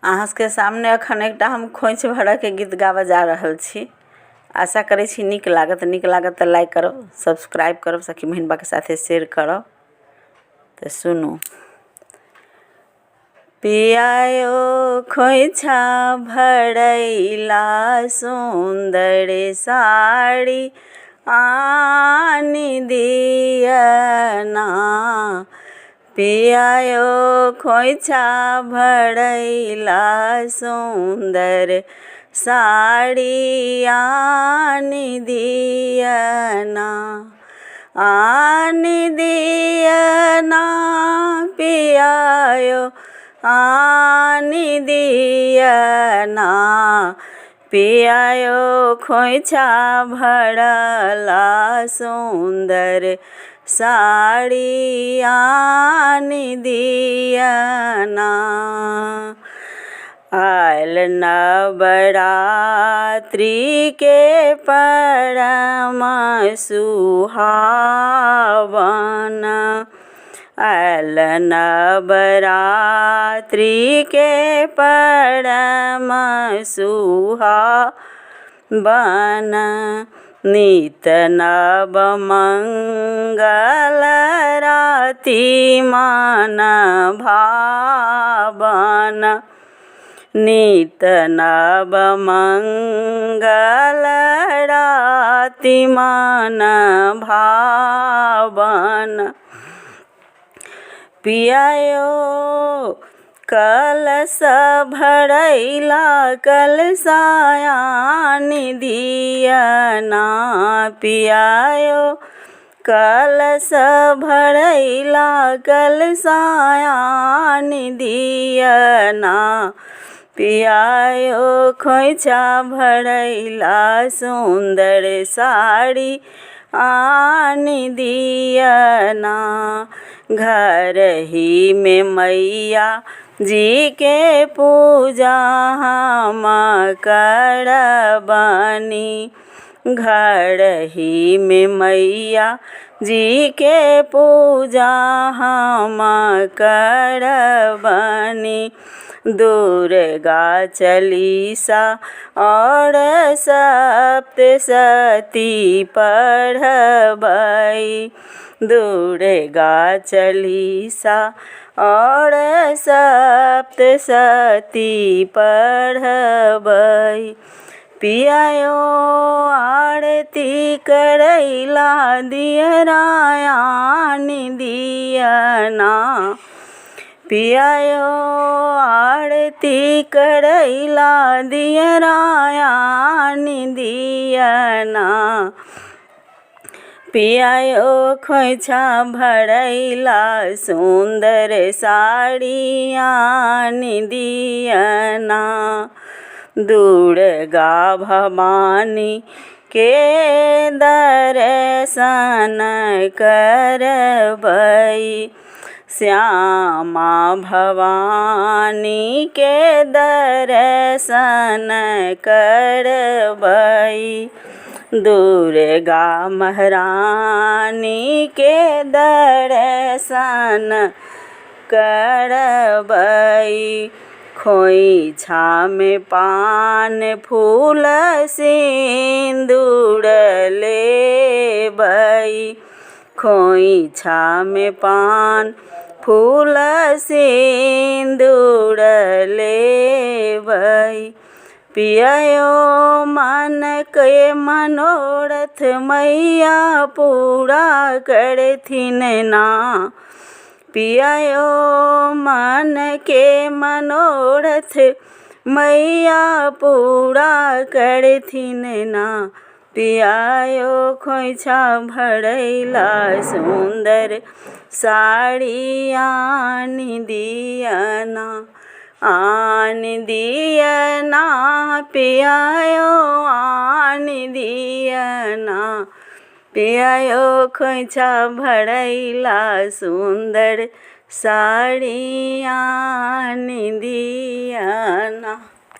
अहाँ के सामने अखन एकटा हम खोइछ भरऽ के गीत गाबऽ जा रहल छी। आशा करै छी नीक लागत तऽ लाइक करब, सब्सक्राइब करब, सखी बहिनबा के साथे शेयर करब। तो सुनू। पियायो खोइछा भरैला सुंदर साड़ी आनी दियना। पियायो खोइछा भरैला सुंदर साड़ी आनी दियना। आनी दियना पियायो आनी दियना। पियायो खोइछा भरला सुंदर साड़ी आनी दियना। आयल नवरात्रि के परम सुहावन। आयल नवरात्रि के परम सुहावन। नित नव मंगल राति मन भावन। नित नव मंगल राति मन भावन। पियायो कलश भरैला कलशा आनी दियना। पियायो कलश भरैला कलशा आनी दियना। पियायो खोइछा भरैला सुंदर साड़ी आनी दियना। घर ही में मैया जी के पूजा हम करबनी। घर ही में मैया जी के पूजा हम करबनी। दुर्गा चालीसा और सप्तशती पढ़बै। दुर्गा चालीसा और सप्तशती पढ़बै। पियायो आरती करैला दियरा आनी दियना। पियायो आरती करैला दियरा आनी दियना। पियायो खोइछा भरैला सुंदर साड़ी आनी दियना। दुर्गा भवानी के दर्शन करबै। श्यामा भवानी के दर्शन करबै। दुर्गा महारानी के दर्शन करबै। खोइछा में पान फूल सिंदूर लेबै। खोइछा में पान फूल सिंदूर लेबै। पियायो मन के मनोरथ मैया पूरा करथिन ना। पियायो मन के मनोरथ मैया पूरा करथिन ना। पियायो खोइछा भरैला सुंदर साड़ी आनी दियना। आनी दियना पियायो आनी दियना। पियायो खोइछा भरैला सुंदर साड़ी आनी दियना।